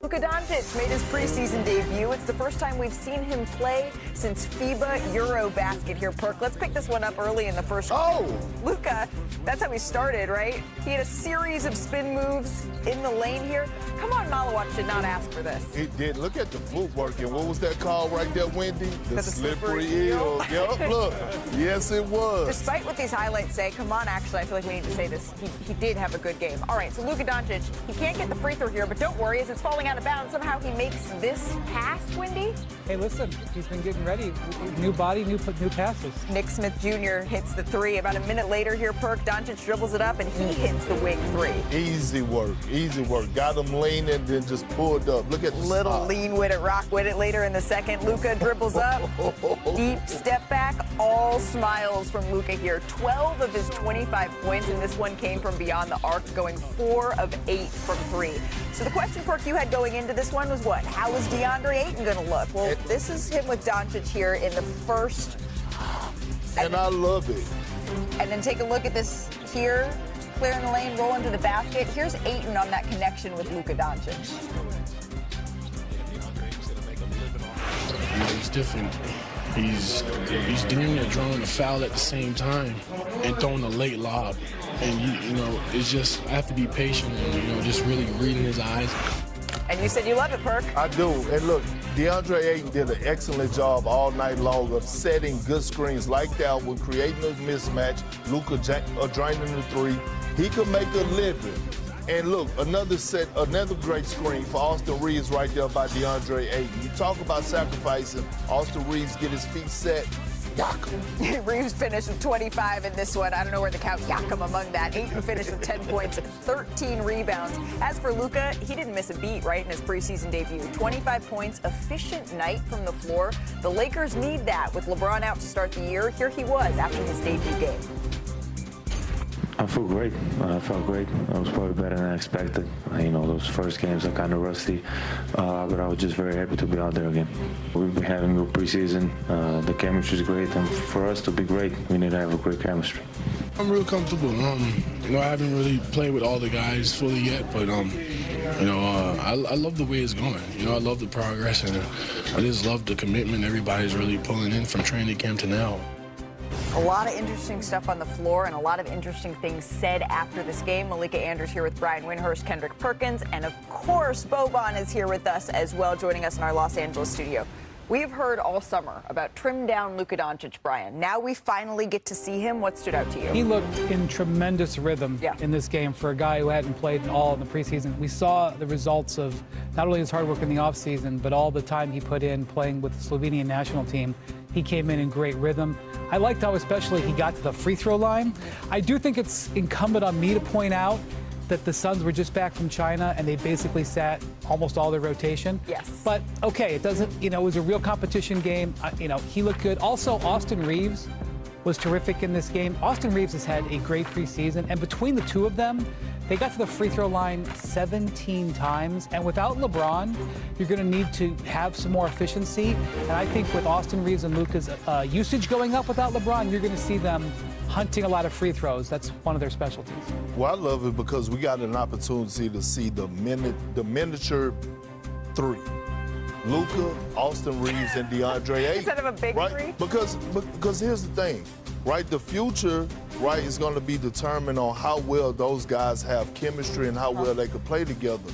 Luka Doncic made his preseason debut. It's the first time we've seen him play since FIBA Eurobasket here, Perk. Let's pick this one up early in the first. Oh! Luka, that's how he started, right? He had a series of spin moves in the lane here. Come on, Malawat did not ask for this. He did. Look at the footwork. And what was that called right there, Wendy? The slippery eel. Yep, look. Yes, it was. Despite what these highlights say, come on, actually, I feel like we need to say this. He did have a good game. All right, so Luka Doncic, he can't get the free throw here, but don't worry, as it's falling out of bounds, somehow he makes this pass, Wendy. Hey, listen, he's been getting ready. New body, new passes. Nick Smith Jr. hits the three. About a minute later here, Perk, Doncic dribbles it up, and he hits the wing three. Easy work, easy work. Got him leaning, then just pulled up. Look at the little spot. Lean with it, rock with it later in the second. Luka dribbles up, deep step back, all smiles from Luka here. 12 of his 25 points, and this one came from beyond the arc, going 4 of 8 from 3. So the question, Perk, you had going into this one was what? How is DeAndre Ayton going to look? Well, this is him with Doncic here in the first. And I love it. And then take a look at this here. Clearing the lane, rolling to the basket. Here's Ayton on that connection with Luka Doncic. He's different. He's doing it, drawing a foul at the same time, and throwing a late lob. And you know, it's just I have to be patient and just really reading his eyes. And you said you love it, Perk. I do. And look, DeAndre Ayton did an excellent job all night long of setting good screens like that one, creating a mismatch. Luka draining the three. He could make a living. And look, another great screen for Austin Reeves right there by DeAndre Ayton. You talk about sacrificing. Austin Reeves get his feet set. Yakum. Reeves finished with 25 in this one. I don't know where to count Yakum among that. Ayton finished with 10 points, 13 rebounds. As for Luka, he didn't miss a beat, right, in his preseason debut. 25 points, efficient night from the floor. The Lakers need that with LeBron out to start the year. Here he was after his debut game. I feel great. I felt great. I was probably better than I expected. Those first games are kind of rusty, but I was just very happy to be out there again. We've been having a good preseason. The chemistry is great, and for us to be great, we need to have a great chemistry. I'm real comfortable. I haven't really played with all the guys fully yet, but I love the way it's going. I love the progress, and I just love the commitment everybody's really pulling in from training camp to now. A lot of interesting stuff on the floor and a lot of interesting things said after this game. Malika Andrews here with Brian Windhorst, Kendrick Perkins, and of course, Boban is here with us as well, joining us in our Los Angeles studio. We've heard all summer about trimmed down Luka Doncic, Brian. Now we finally get to see him. What stood out to you? He looked in tremendous rhythm in this game for a guy who hadn't played at all in the preseason. We saw the results of not only his hard work in the offseason, but all the time he put in playing with the Slovenian national team. He came in great rhythm. I liked how especially he got to the free throw line. I do think it's incumbent on me to point out that the Suns were just back from China and they basically sat almost all their rotation. Yes. But okay, it doesn't, it was a real competition game. He looked good. Also, Austin Reeves was terrific in this game. Austin Reeves has had a great preseason, and between the two of them, they got to the free throw line 17 times. And without LeBron, you're going to need to have some more efficiency. And I think with Austin Reeves and Luka's usage going up without LeBron, you're going to see them hunting a lot of free throws. That's one of their specialties. Well, I love it because we got an opportunity to see the miniature three. Luka, Austin Reeves, and DeAndre Ayton. Instead of a big three? Because here's the thing, right? The future, right, is going to be determined on how well those guys have chemistry and how well they can play together.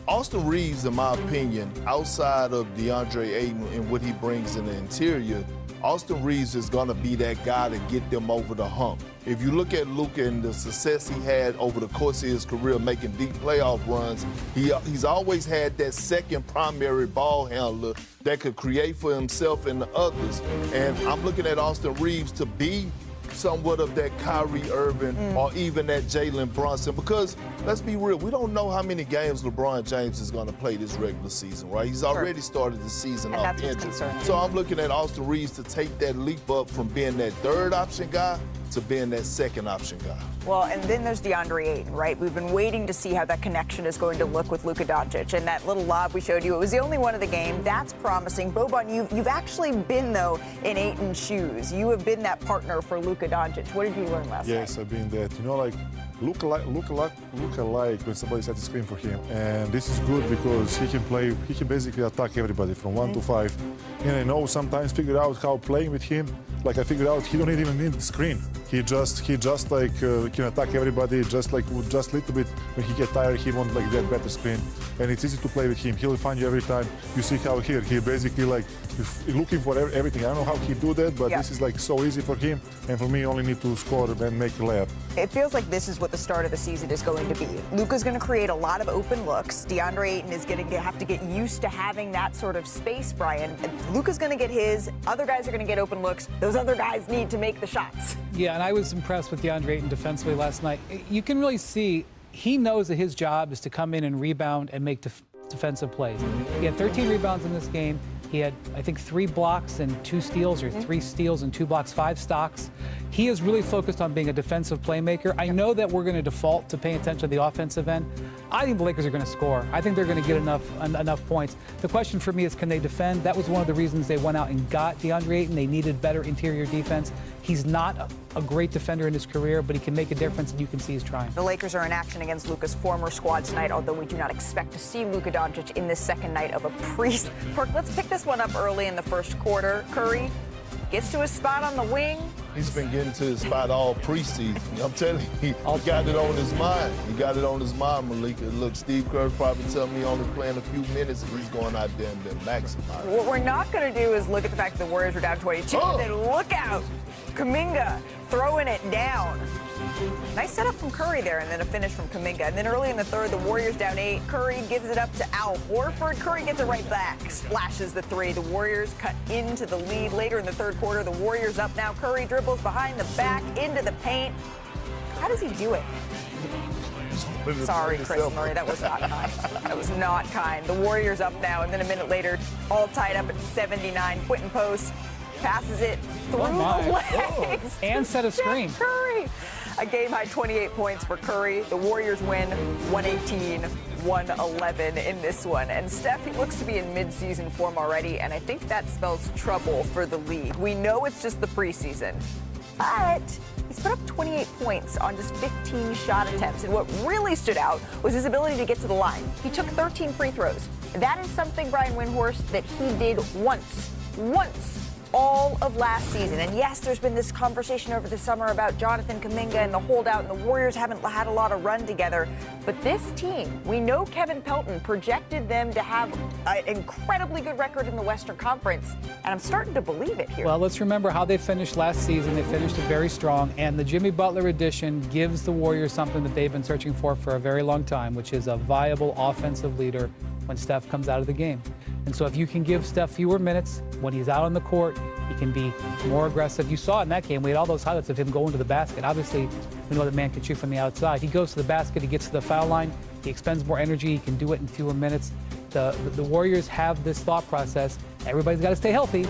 Austin Reeves, in my opinion, outside of DeAndre Ayton and what he brings in the interior, Austin Reeves is going to be that guy to get them over the hump. If you look at Luka and the success he had over the course of his career making deep playoff runs, he's always had that second primary ball handler that could create for himself and the others. And I'm looking at Austin Reeves to be somewhat of that Kyrie Irving or even that Jalen Brunson, because let's be real, we don't know how many games LeBron James is going to play this regular season, right? He's already started the season off injured. So I'm looking at Austin Reeves to take that leap up from being that third option guy to being that second option guy. Well, and then there's DeAndre Ayton, right? We've been waiting to see how that connection is going to look with Luka Doncic. And that little lob we showed you, it was the only one of the game. That's promising. Boban, you've actually been, though, in Ayton's shoes. You have been that partner for Luka Doncic. What did you learn last night? Yes, I've been that. Luka like when somebody sets a screen for him, and this is good because he can basically attack everybody from 1 to 5. And I know sometimes figure out how playing with him, like I figured out he don't even need the screen. He just like can attack everybody just little bit. When he get tired, he won't like that better screen, and it's easy to play with him. He'll find you every time. You see how he basically like looking for everything. I don't know how he do that, but this is like so easy for him, and for me, only need to score and make a layup. It feels like this is what the start of the season is going to be. Luka's going to create a lot of open looks. DeAndre Ayton is going to have to get used to having that sort of space, Brian. Luka's going to get his. Other guys are going to get open looks. Those other guys need to make the shots. Yeah, and I was impressed with DeAndre Ayton defensively last night. You can really see he knows that his job is to come in and rebound and make defensive plays. He had 13 rebounds in this game. He had, I think, 3 blocks and 2 steals, or 3 steals and 2 blocks, 5 stocks. He is really focused on being a defensive playmaker. I know that we're going to default to paying attention to the offensive end. I think the Lakers are going to score. I think they're going to get enough points. The question for me is, can they defend? That was one of the reasons they went out and got DeAndre Ayton. They needed better interior defense. He's not a great defender in his career, but he can make a difference, and you can see he's trying. The Lakers are in action against Luka's former squad tonight, although we do not expect to see Luka Doncic in this second night of a pre-season. Let's pick this one up early in the first quarter. Curry gets to his spot on the wing. He's been getting to his spot all preseason. I'm telling you, he got it on his mind. He got it on his mind, Malika. Look, Steve Kerr probably telling me only playing a few minutes, and he's going out there and then maximize. What we're not going to do is look at the fact that the Warriors are down 22, and then look out. Kuminga throwing it down. Nice setup from Curry there, and then a finish from Kuminga. And then early in the third, the Warriors down 8. Curry gives it up to Al Horford. Curry gets it right back, splashes the 3. The Warriors cut into the lead later in the third quarter. The Warriors up now. Curry dribbles behind the back into the paint. How does he do it? Sorry, Chris Murray, that was not kind. That was not kind. The Warriors up now, and then a minute later, all tied up at 79. Quentin Post passes it through the legs. And set a screen. Curry. A game-high 28 points for Curry. The Warriors win 118-111 in this one. And Steph, he looks to be in mid-season form already, and I think that spells trouble for the league. We know it's just the preseason, but he's put up 28 points on just 15 shot attempts. And what really stood out was his ability to get to the line. He took 13 free throws. That is something, Brian Windhorst, that he did once all of last season. And yes, there's been this conversation over the summer about Jonathan Kuminga and the holdout, and the Warriors haven't had a lot of run together. But this team, we know Kevin Pelton projected them to have an incredibly good record in the Western Conference, and I'm starting to believe it here. Well, let's remember how they finished last season. They finished it very strong, and the Jimmy Butler addition gives the Warriors something that they've been searching for a very long time, which is a viable offensive leader when Steph comes out of the game. And so if you can give Steph fewer minutes when he's out on the court, he can be more aggressive. You saw in that game, we had all those highlights of him going to the basket. Obviously, we know the man can shoot from the outside. He goes to the basket, he gets to the foul line, he expends more energy, he can do it in fewer minutes. The Warriors have this thought process. Everybody's got to stay healthy,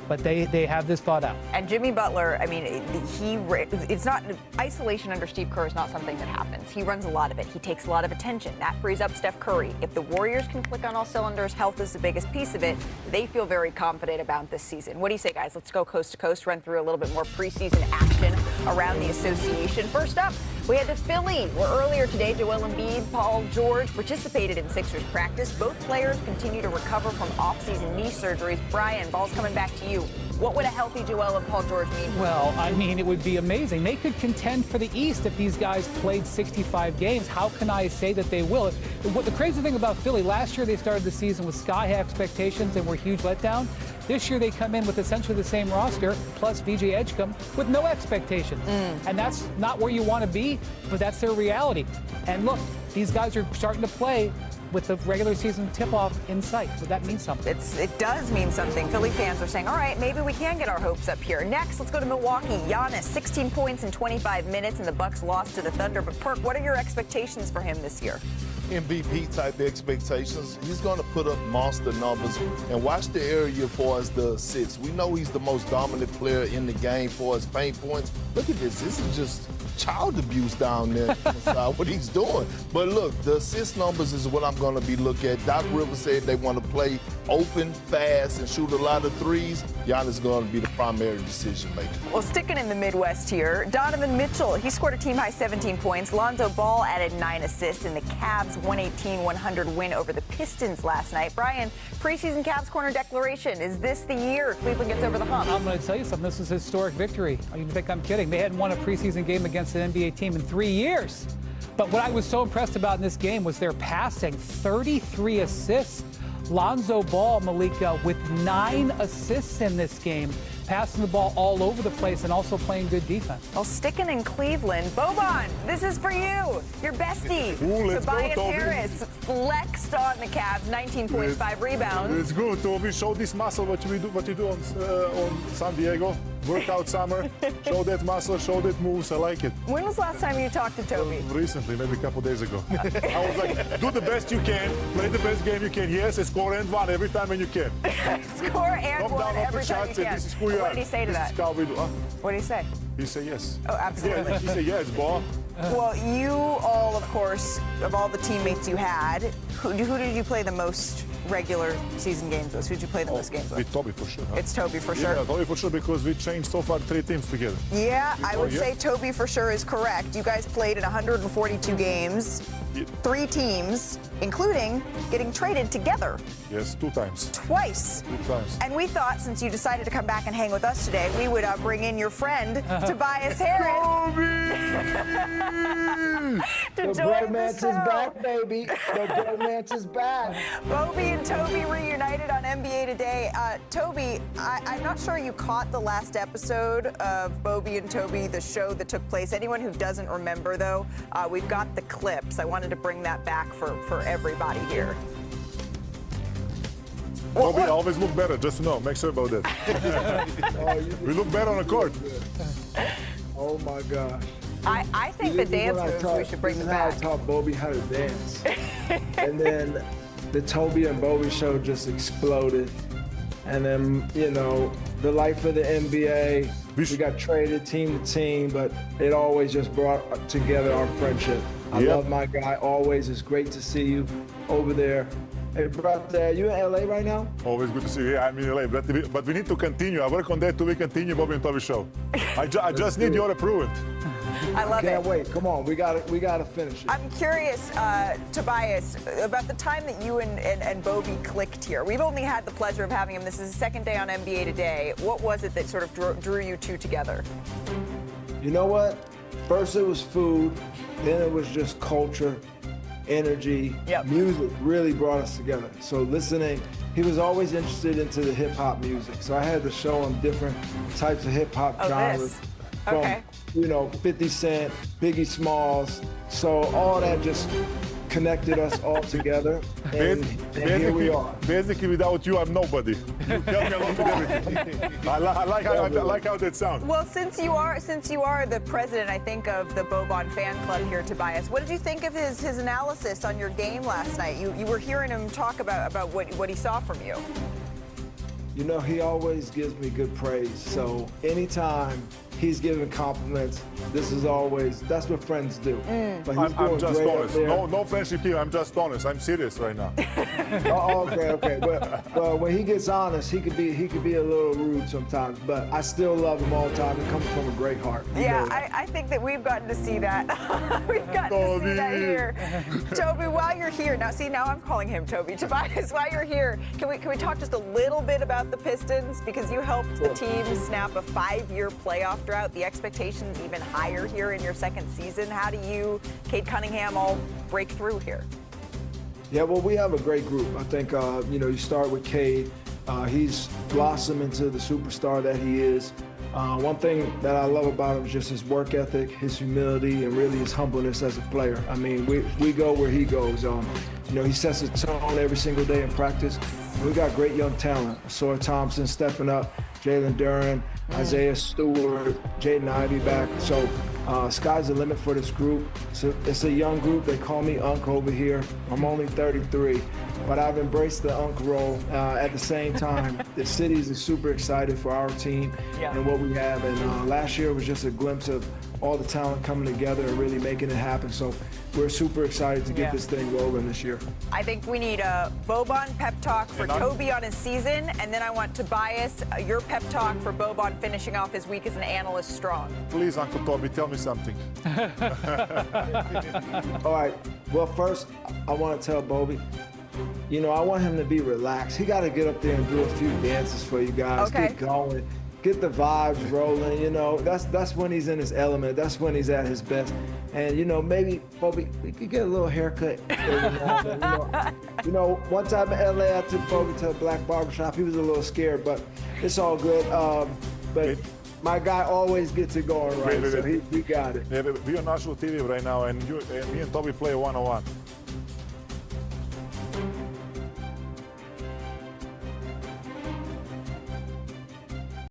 but they have this thought out. And Jimmy Butler, I mean, it's not isolation under Steve Kerr is not something that happens. He runs a lot of it. He takes a lot of attention. That frees up Steph Curry. If the Warriors can click on all cylinders, health is the biggest piece of it. They feel very confident about this season. What do you say, guys? Let's go coast to coast, run through a little bit more preseason action around the association. First up, we head to Philly, where earlier today, Joel Embiid, Paul George participated in Sixers practice. Both players continue to recover from off-season knee surgeries. Brian, ball's coming back to you. What would a healthy Joel and Paul George mean? Well, I mean, it would be amazing. They could contend for the East if these guys played 65 games. How can I say that they will? What the crazy thing about Philly, last year they started the season with sky-high expectations and were a huge letdown. This year they come in with essentially the same roster, plus VJ Edgecombe, with no expectations. And that's not where you want to be, but that's their reality. And look, these guys are starting to play with the regular season tip-off in sight. So that means something. It does mean something. Philly fans are saying, all right, maybe we can get our hopes up here. Next, let's go to Milwaukee. Giannis, 16 points in 25 minutes, and the Bucks lost to the Thunder. But Perk, what are your expectations for him this year? MVP type expectations. He's going to put up monster numbers. And watch the area for as the assists. We know he's the most dominant player in the game for his paint points. Look at this. This is just child abuse down there inside what he's doing. But look, the assist numbers is what I'm going to be looking at. Doc Rivers said they want to play open, fast, and shoot a lot of threes. Giannis is going to be the primary decision maker. Well, sticking in the Midwest here, Donovan Mitchell, he scored a team-high 17 points. Lonzo Ball added 9 assists in the Cavs' 118-100 win over the Pistons last night. Brian, preseason Cavs corner declaration. Is this the year Cleveland gets over the hump? I'm going to tell you something. This is a historic victory. You think I'm kidding? They hadn't won a preseason game against an NBA team in 3 years. But what I was so impressed about in this game was their passing. 33 assists. Lonzo Ball, Malika, with 9 assists in this game, passing the ball all over the place and also playing good defense. Well, sticking in Cleveland, Boban, this is for you. Your bestie, Tobias Harris, flexed on the Cavs, 19 points, 5 rebounds. It's good, Toby. Show this muscle, what you do on San Diego. Workout summer. Show that muscle, show that moves. I like it. When was the last time you talked to Toby? Recently, maybe a couple days ago. I was like, do the best you can, play the best game you can. Yes, score and one every time when you can. Score and one every time you can. This is who you are. What did he say to that? This is how we do. What did he say? He said yes. Oh, absolutely. Yeah, he said yes, boy. Well, you all, of course, of all the teammates you had, who did you play the most regular season games with? Who did you play the most games with? With Toby for sure. Huh? It's Toby for sure. Yeah, Toby for sure, because we changed so far 3 teams together. Yeah, I would say Toby for sure is correct. You guys played in 142 games, 3 teams, including getting traded together. Yes, 2 times. Twice. 2 times. And we thought, since you decided to come back and hang with us today, we would bring in your friend, Tobias Harris. The bromance is back, baby. The bromance is back. Bobby and Toby reunited on NBA Today. Toby, I'm not sure you caught the last episode of Bobby and Toby, the show that took place. Anyone who doesn't remember, though, we've got the clips. I wanted to bring that back for everybody here. Well, we always look better, just to know. Make sure about that. We look better on the court. Oh, my gosh. I think the dance moves, we should bring them back. This is how I taught Bobby how to dance. And then the Toby and Bobby show just exploded. And then, you know, the life of the NBA, we got traded team to team, but it always just brought together our friendship. I love my guy always. It's great to see you over there. Hey, brother, you in LA right now? Always good to see you. Yeah, I'm in LA, but we need to continue. I work on that till we continue Bobby and Toby show. I just need your approval. I love it. Can't wait. Come on, we gotta finish it. I'm curious, Tobias, about the time that you and Bobby clicked here. We've only had the pleasure of having him. This is his second day on NBA Today. What was it that sort of drew you two together? You know what? First it was food, then it was just culture, energy. Music really brought us together. So listening, he was always interested into the hip hop music. So I had to show him different types of hip hop genres. Okay. From, you know, 50 Cent, Biggie Smalls. So all that just connected us all together. And here we are. Basically, without you, I'm nobody. You help me along with everything. I like how that sounds. Well, since you are the president, I think, of the Boban fan club here, Tobias, what did you think of his analysis on your game last night? You were hearing him talk about what he saw from you. You know, he always gives me good praise. So anytime he's giving compliments, that's what friends do. But I'm just honest. No friendship here. I'm just honest. I'm serious right now. Okay. But when he gets honest, he could be a little rude sometimes. But I still love him all the time. He comes from a great heart. I think that we've gotten to see that. We've gotten to see that here. Toby, while you're here, now I'm calling him Toby. Tobias, while you're here, can we talk just a little bit about the Pistons? Because you helped the team snap a 5-year playoff drought. The expectations even higher here in your second season. How do you, Cade Cunningham, all break through here? Yeah, well, we have a great group. I think, you start with Cade. He's blossomed into the superstar that he is. One thing that I love about him is just his work ethic, his humility, and really his humbleness as a player. I mean, we go where he goes. He sets a tone every single day in practice. We got great young talent. Sawyer Thompson stepping up, Jalen Duren, Isaiah Stewart, Jaden Ivey back. So Sky's the limit for this group. It's a young group. They call me Unc over here. I'm only 33, but I've embraced the Unc role. At the same time, the cities is super excited for our team and what we have. And last year was just a glimpse of all the talent coming together and really making it happen. So we're super excited to get this thing rolling this year. I think we need a Boban pep talk for Toby on his season, and then I want Tobias, your pep talk for Boban finishing off his week as an analyst strong. Please, Uncle Toby, tell me something. All right. Well, first, I want to tell Bobby, you know, I want him to be relaxed. He got to get up there and do a few dances for you guys. Okay. Get going. Get the vibes rolling, you know. That's when he's in his element. That's when he's at his best. And, you know, maybe, Bobby, we could get a little haircut. You know, one time in LA, I took Bobby to a black barbershop. He was a little scared, but it's all good. But my guy always gets it going right, so he got it. Yeah, we're on national TV right now, and me and Toby play one-on-one.